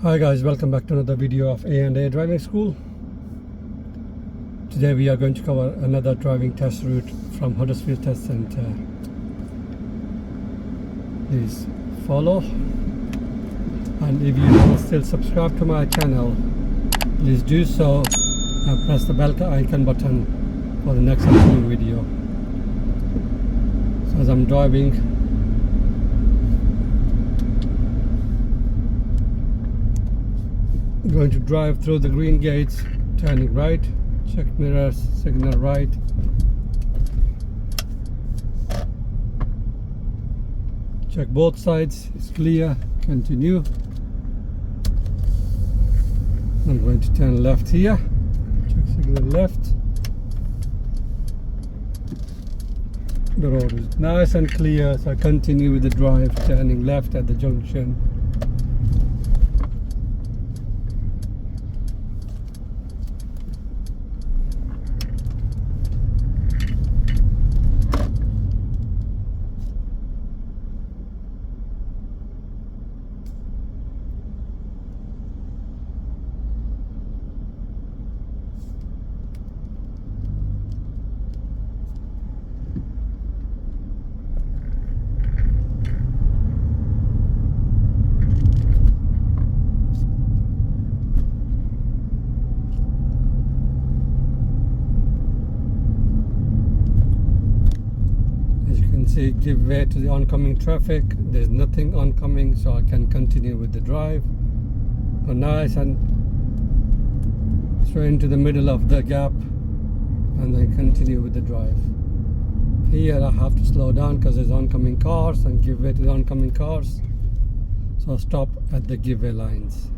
Hi guys, welcome back to another video of A&A Driving School. Today we are going to cover another driving test route from Huddersfield Test Centre. Please follow, and if you haven't still subscribed to my channel, please do so and press the bell icon button for the next upcoming video. So as I'm driving, I'm going to drive through the green gates, turning right, check mirrors, signal right. Check both sides, it's clear, continue. I'm going to turn left here, check signal left. The road is nice and clear, so I continue with the drive, turning left at the junction. Give way to the oncoming traffic. There's nothing oncoming, so I can continue with the drive. Go nice and straight into the middle of the gap, and then continue with the drive. Here I have to slow down because there's oncoming cars and give way to the oncoming cars, so I'll stop at the give way lines.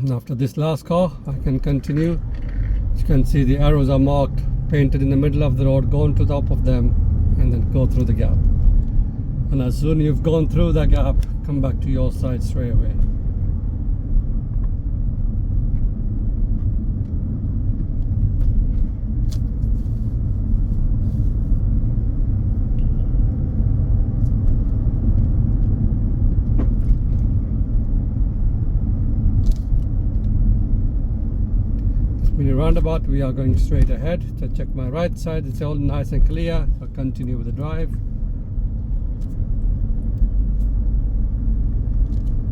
After this last car, I can continue. You can see the arrows are marked, painted in the middle of the road. Go on to the top of them and then go through the gap. And as soon as you've gone through the gap, come back to your side straight away. In a roundabout, we are going straight ahead. So check my right side, it's all nice and clear. So continue with the drive.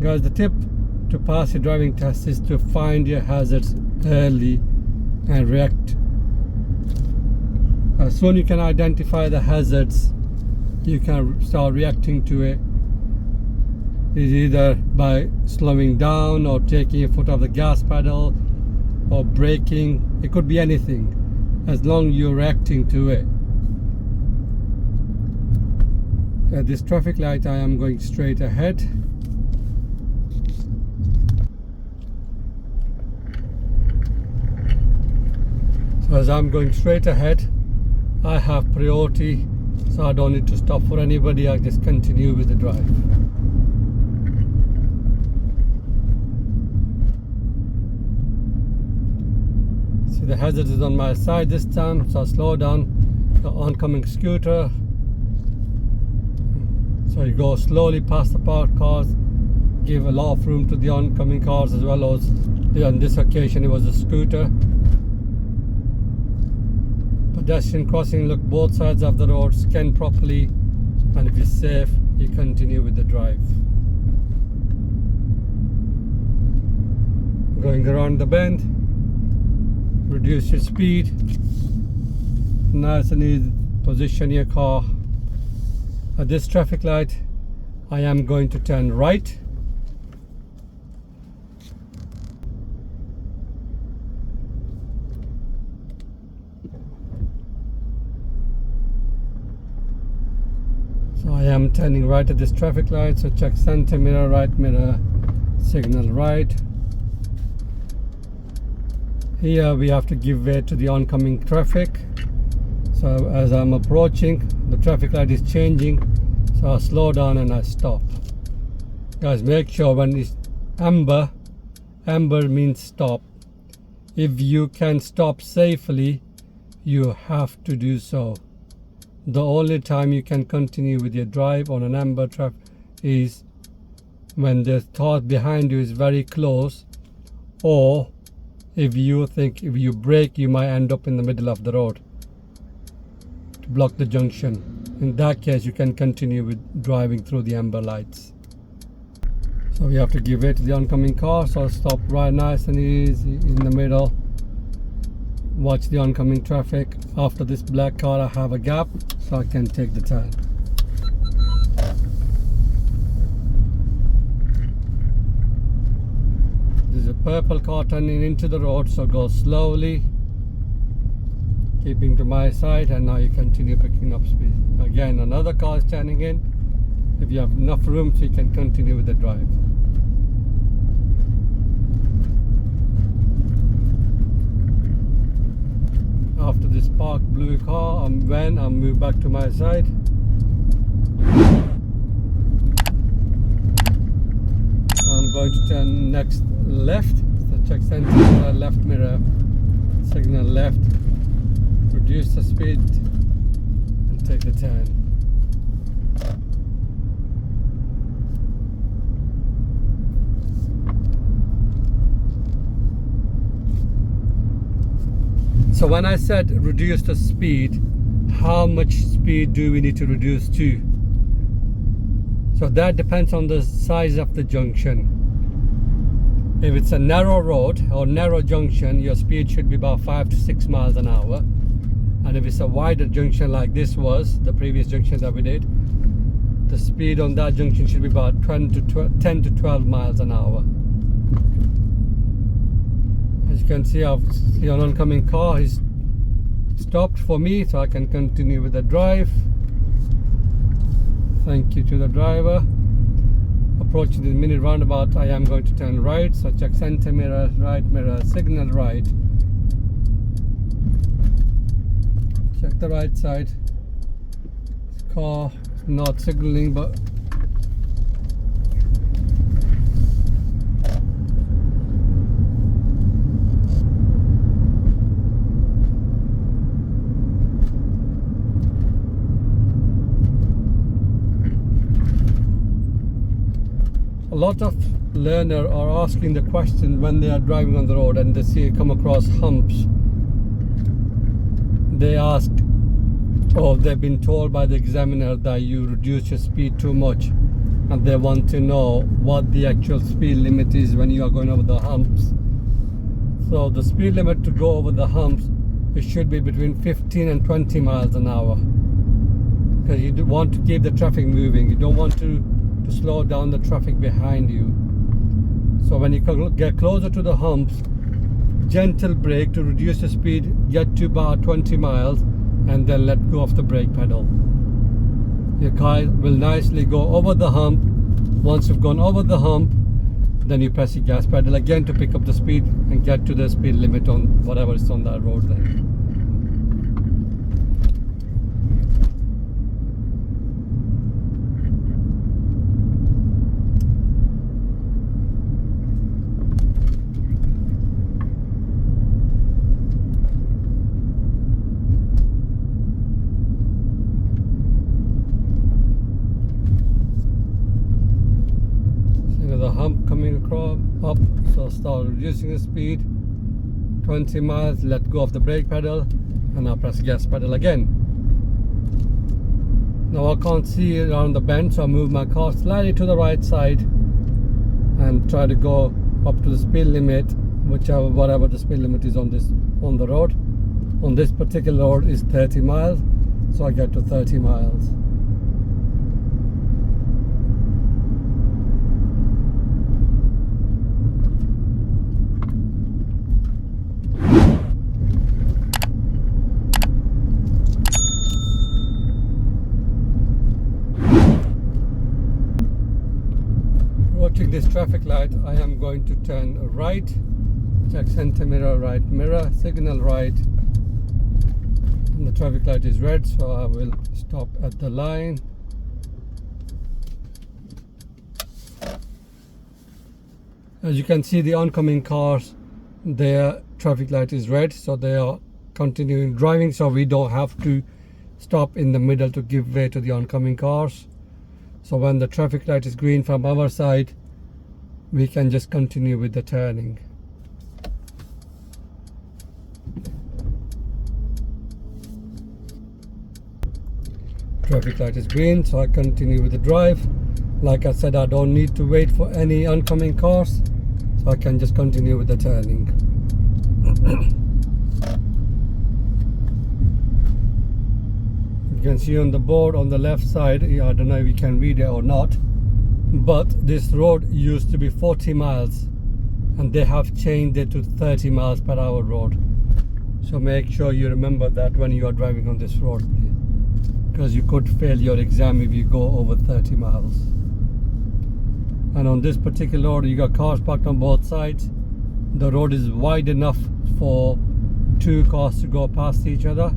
Guys, the tip to pass your driving test is to find your hazards early and react. As soon as you can identify the hazards, you can start reacting to it. It's either by slowing down or taking your foot off the gas pedal, or braking. It could be anything, as long as you're reacting to it. At this traffic light, I am going straight ahead. So as I'm going straight ahead, I have priority, so I don't need to stop for anybody. I just continue with the drive. The hazard is on my side this time, so I slow down the oncoming scooter. So you go slowly past the parked cars, give a lot of room to the oncoming cars, as well as on this occasion it was a scooter. Pedestrian crossing, look both sides of the road, scan properly, and if you're safe, you continue with the drive. Going around the bend, reduce your speed, nice and easy, position your car. At this traffic light, I am going to turn right. So I am turning right at this traffic light, so check center mirror, right mirror, signal right. Here we have to give way to the oncoming traffic. So as I'm approaching, the traffic light is changing, so I slow down and I stop. Guys, make sure when it's amber means stop. If you can stop safely, you have to do so. The only time you can continue with your drive on an amber traffic is when the car behind you is very close, or if you think if you brake you might end up in the middle of the road to block the junction. In that case you can continue with driving through the amber lights. So we have to give way to the oncoming car, so I'll stop right nice and easy in the middle, watch the oncoming traffic. After this black car I have a gap so I can take the turn. There's a purple car turning into the road, so go slowly, keeping to my side, and now you continue picking up speed. Again, another car is turning in. If you have enough room, so you can continue with the drive. After this parked blue car, I'll move back to my side. I'm going to turn next left, so check center mirror, left mirror, signal left, reduce the speed and take the turn. So when I said reduce the speed, how much speed do we need to reduce to? So that depends on the size of the junction. If it's a narrow road or narrow junction, your speed should be about 5 to 6 miles an hour. And if it's a wider junction like this was, the previous junction that we did, the speed on that junction should be about 10 to 12 miles an hour. As you can see, the oncoming car is stopped for me, so I can continue with the drive. Thank you to the driver. Approaching the mini roundabout, I am going to turn right, so check center mirror, right mirror, signal right. Check the right side. This car is not signaling, but a lot of learners are asking the question when they are driving on the road and they come across humps. They ask, or they've been told by the examiner that you reduce your speed too much, and they want to know what the actual speed limit is when you are going over the humps. So the speed limit to go over the humps, it should be between 15 and 20 miles an hour, because you do want to keep the traffic moving. You don't want to slow down the traffic behind you. So when you get closer to the humps, gentle brake to reduce the speed, get to about 20 miles, and then let go of the brake pedal. Your car will nicely go over the hump. Once you've gone over the hump, then you press the gas pedal again to pick up the speed and get to the speed limit on whatever is on that road then. The hump coming across up, so start reducing the speed. 20 miles, let go of the brake pedal, and now press gas pedal again. Now I can't see around the bend, so I move my car slightly to the right side and try to go up to the speed limit, whatever the speed limit is on the road. On this particular road is 30 miles, so I get to 30 miles. Approaching this traffic light, I am going to turn right, check center mirror, right mirror, signal right, and the traffic light is red, so I will stop at the line. As you can see, the oncoming cars, their traffic light is red, so they are continuing driving, so we don't have to stop in the middle to give way to the oncoming cars. So when the traffic light is green from our side, we can just continue with the turning. Traffic light is green, so I continue with the drive. Like I said, I don't need to wait for any oncoming cars, so I can just continue with the turning. You can see on the board on the left side, I don't know if you can read it or not, but this road used to be 40 miles and they have changed it to 30 miles per hour road. So make sure you remember that when you are driving on this road, because you could fail your exam if you go over 30 miles. And on this particular road, you got cars parked on both sides. The road is wide enough for two cars to go past each other,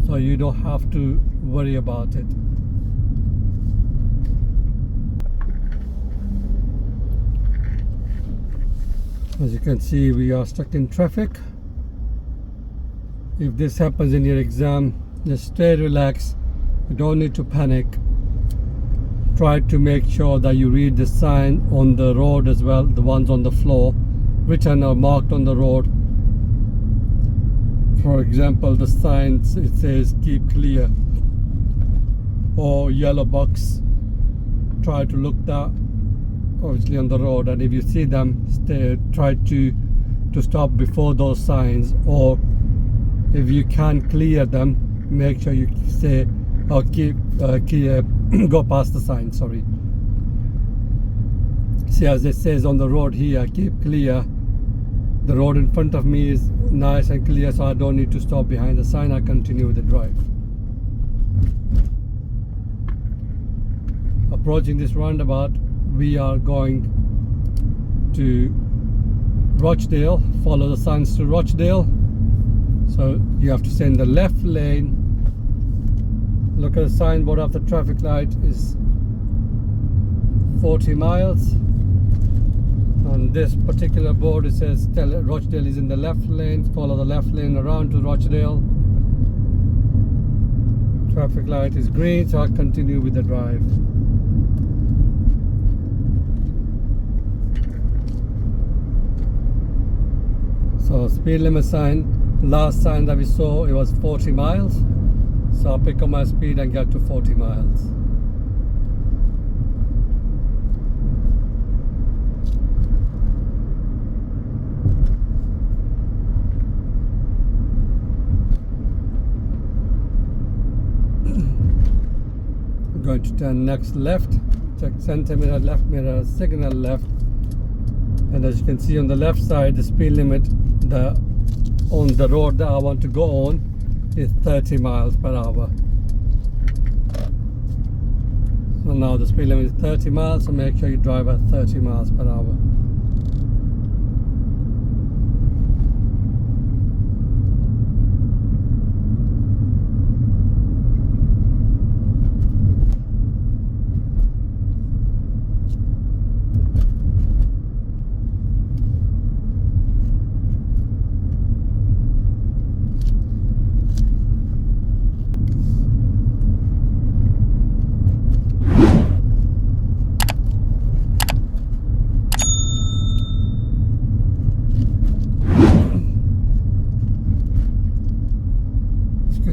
so you don't have to worry about it. As you can see, we are stuck in traffic. If this happens in your exam, just stay relaxed. You don't need to panic. Try to make sure that you read the sign on the road as well, the ones on the floor, written or marked on the road. For example, the signs, it says keep clear or yellow box. Try to look that obviously on the road, and if you see them, try to stop before those signs, or if you can clear them, make sure you say or keep go past the sign. Sorry. See, as it says on the road here, keep clear. The road in front of me is nice and clear, so I don't need to stop behind the sign. I continue with the drive. Approaching this roundabout, we are going to Rochdale. Follow the signs to Rochdale. So you have to stay in the left lane. Look at the signboard of the traffic light is 40 miles. On this particular board, it says Rochdale is in the left lane. Follow the left lane around to Rochdale. Traffic light is green, so I continue with the drive. So speed limit sign, last sign that we saw, it was 40 miles. So I'll pick up my speed and get to 40 miles. I'm going to turn next left, check centimeter left mirror, signal left. And as you can see on the left side, the speed limit on the road that I want to go on is 30 miles per hour. So now the speed limit is 30 miles, so make sure you drive at 30 miles per hour.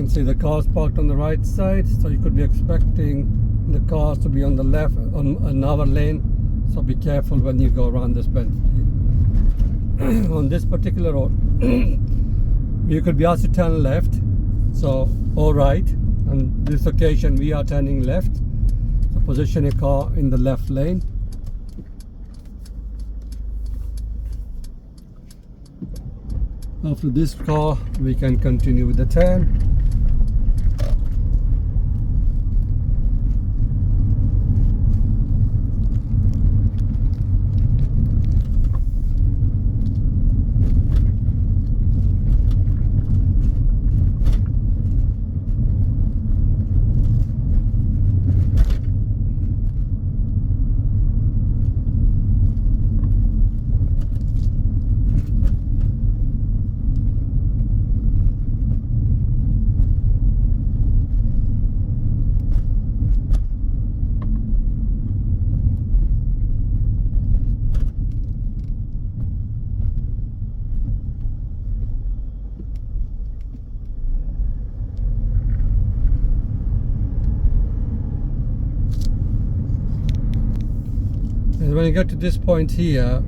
See the cars parked on the right side, so you could be expecting the cars to be on the left on another lane, so be careful when you go around this bend. On this particular road you could be asked to turn left, so or right. On this occasion we are turning left, so position your car in the left lane. After this car we can continue with the turn. when you get to this point here,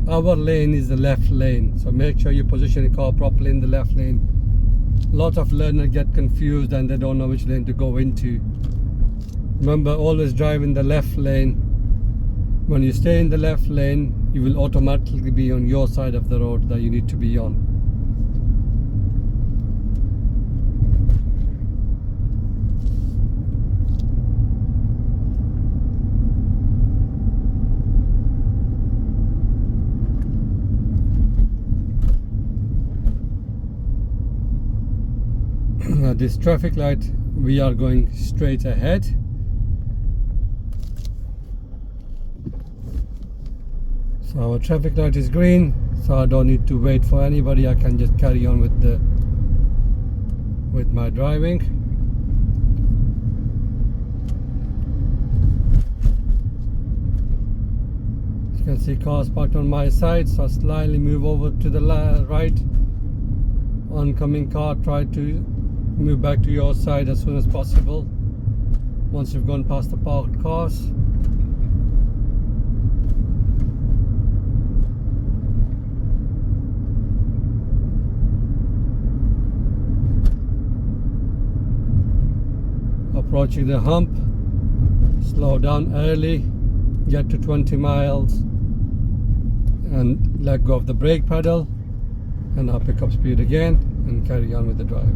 our lane is the left lane, so make sure you position your car properly in the left lane. A lot of learners get confused and they don't know which lane to go into. Remember, always drive in the left lane. When you stay in the left lane, you will automatically be on your side of the road that you need to be on. At this traffic light, we are going straight ahead. So our traffic light is green, so I don't need to wait for anybody. I can just carry on with my driving. As you can see, cars parked on my side, so I slightly move over to the right. Oncoming car, try to move back to your side as soon as possible once you've gone past the parked cars. Approaching the hump, slow down early, get to 20 miles and let go of the brake pedal, and I'll pick up speed again and carry on with the drive.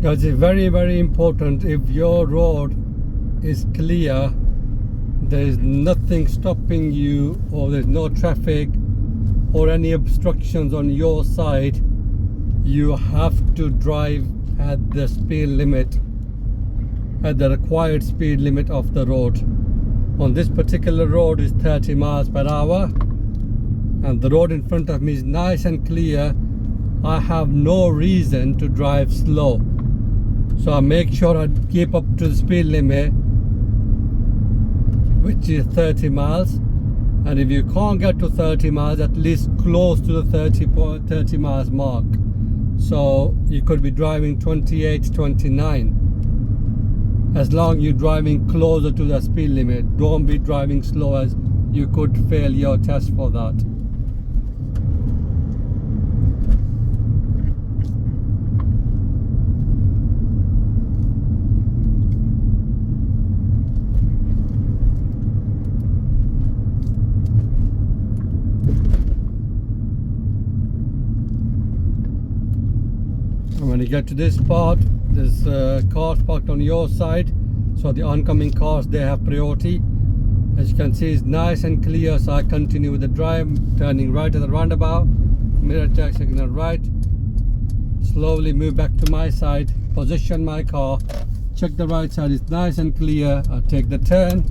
Guys, it's very, very important. If your road is clear, there is nothing stopping you, or there's no traffic or any obstructions on your side, you have to drive at the speed limit, at the required speed limit of the road. On this particular road is 30 miles per hour, and the road in front of me is nice and clear. I have no reason to drive slow. So I make sure I keep up to the speed limit, which is 30 miles. And if you can't get to 30 miles, at least close to the 30 miles mark. So you could be driving 28, 29. As long as you're driving closer to the speed limit, don't be driving slow, as you could fail your test for that. When you get to this part, there's cars parked on your side, so the oncoming cars, they have priority. As you can see, it's nice and clear, so I continue with the drive, turning right at the roundabout, mirror check, signal right, slowly move back to my side, position my car, check the right side, it's nice and clear. I take the turn,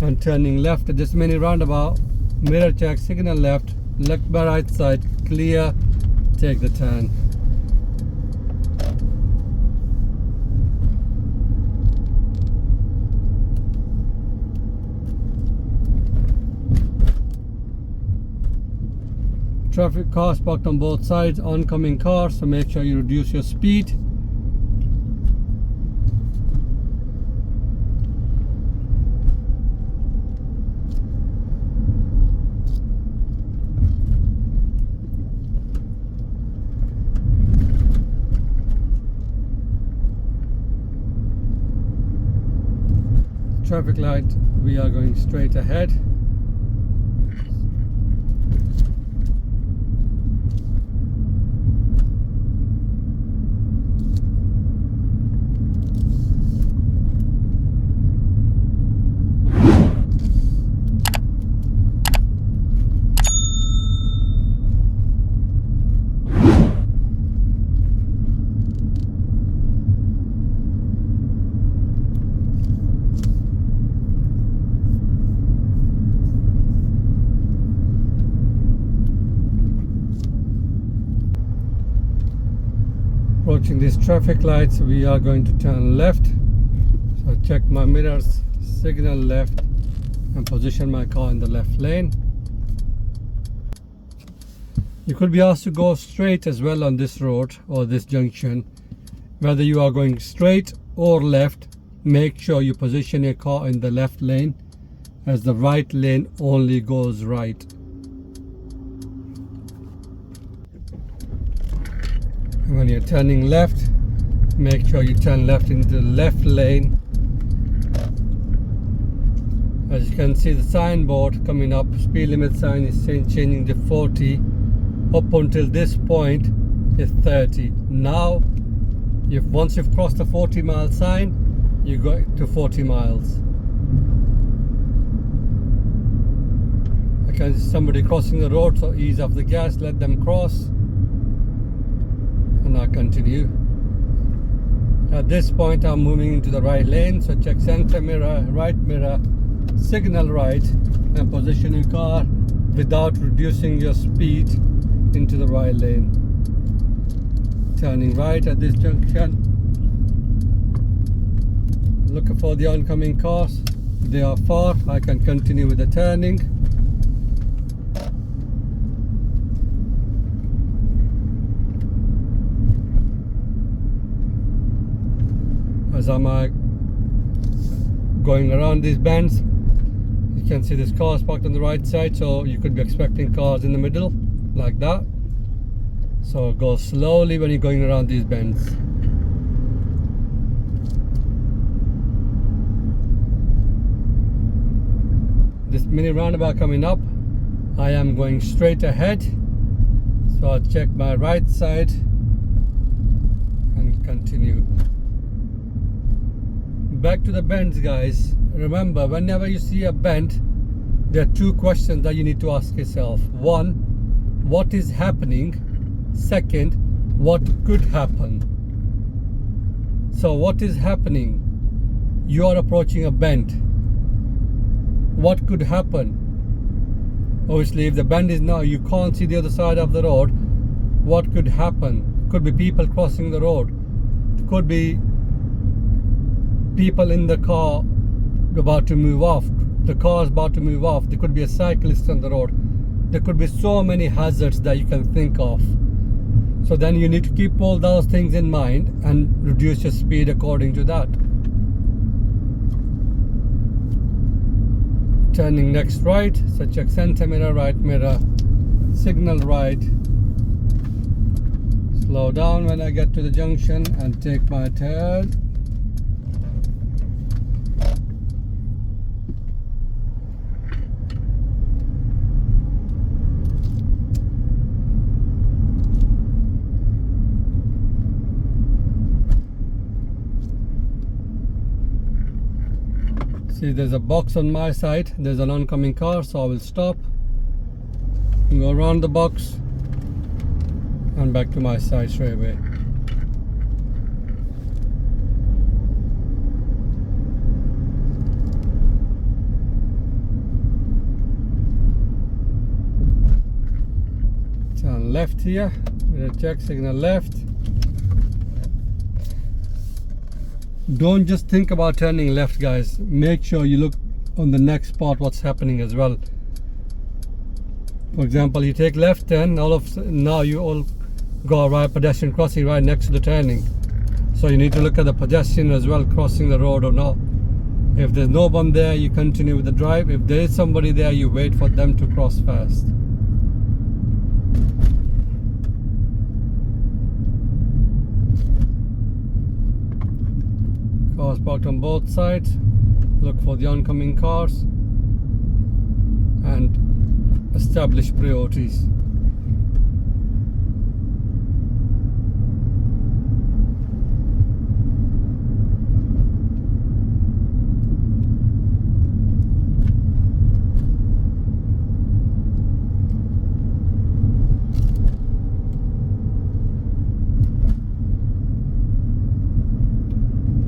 and turning left at this mini roundabout, mirror check, signal left, look by right side, clear, take the turn. Traffic cars parked on both sides, oncoming cars, so make sure you reduce your speed. Traffic light, we are going straight ahead. Crossing these traffic lights, we are going to turn left. So check my mirrors, signal left, and position my car in the left lane. You could be asked to go straight as well on this road or this junction. Whether you are going straight or left, make sure you position your car in the left lane, as the right lane only goes right. When you're turning left, make sure you turn left into the left lane. As you can see, the signboard coming up, speed limit sign is changing to 40. Up until this point is 30. Now, once you've crossed the 40-mile sign, you go to 40 miles. I can see somebody crossing the road, so ease off the gas, let them cross. And I continue. At this point, I'm moving into the right lane, so check center mirror, right mirror, signal right, and position your car without reducing your speed into the right lane. Turning right at this junction. Looking for the oncoming cars. They are far. I can continue with the turning. As I'm going around these bends, you can see this car is parked on the right side, so you could be expecting cars in the middle like that. So go slowly when you're going around these bends. This mini roundabout coming up, I am going straight ahead, so I'll check my right side and continue. Back to the bends, guys. Remember, whenever you see a bend, there are two questions that you need to ask yourself. One, what is happening? Second, what could happen? So what is happening? You are approaching a bend. What could happen? Obviously, if the bend is now, you can't see the other side of the road. What could happen? Could be people crossing the road. Could be people in the car about to move off. The car is about to move off. There could be a cyclist on the road. There could be so many hazards that you can think of. So then you need to keep all those things in mind and reduce your speed according to that. Turning next right, so check center mirror, right mirror, signal right. Slow down when I get to the junction and take my turn. See, there's a box on my side. There's an oncoming car, so I will stop, go around the box, and back to my side straight away. Turn left here. Mirror check, signal left. Don't just think about turning left, guys. Make sure you look on the next spot what's happening as well. For example, you take left turn, now you all go a right pedestrian crossing right next to the turning. So you need to look at the pedestrian as well, crossing the road or not. If there's no one there, you continue with the drive. If there is somebody there, you wait for them to cross fast. Cars parked on both sides. Look for the oncoming cars and establish priorities.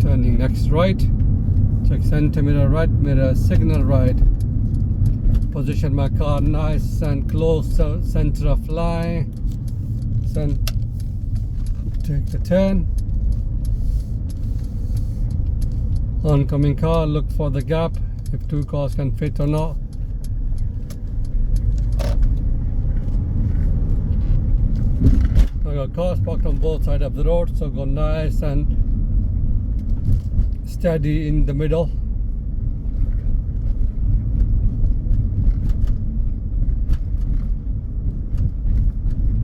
Turning next right, check center mirror, right mirror, signal right, position my car nice and close to center of line, take the turn, Oncoming car, look for the gap, if two cars can fit or not. I got cars parked on both sides of the road, so go nice and steady in the middle.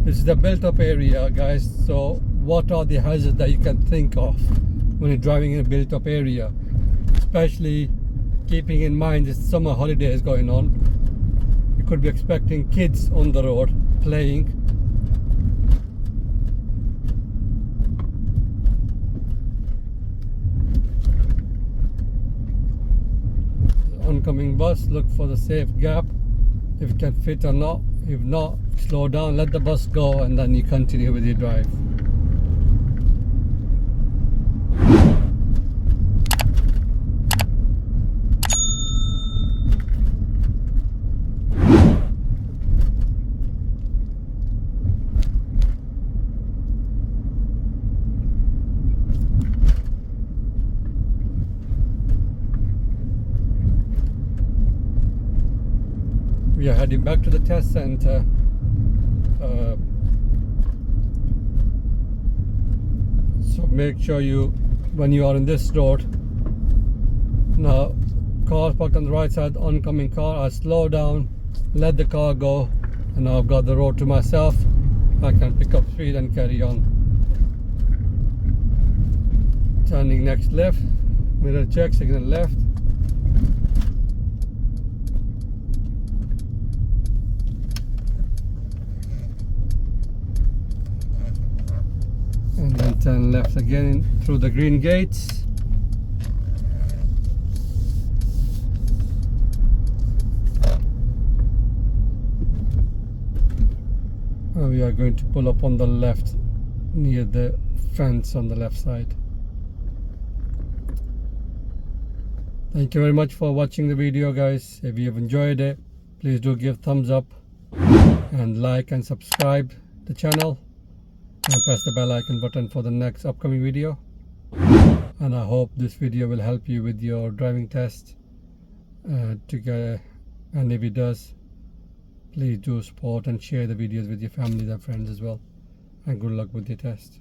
This is the built up area, guys, so what are the hazards that you can think of when you're driving in a built up area, especially keeping in mind this summer holidays going on. You could be expecting kids on the road playing. Oncoming bus, look for the safe gap, if it can fit or not. If not, slow down, let the bus go, and then you continue with your drive. We are heading back to the test center. So make sure when you are in this road, now cars parked on the right side, oncoming car, I slow down, let the car go, and now I've got the road to myself. I can pick up speed and carry on. Turning next left, mirror check, signal left. And then turn left again through the green gates. And we are going to pull up on the left near the fence on the left side. Thank you very much for watching the video, guys. If you have enjoyed it, please do give thumbs up and like and subscribe the channel. And press the bell icon button for the next upcoming video. And I hope this video will help you with your driving test. And if it does, please do support and share the videos with your families and friends as well. And good luck with your test.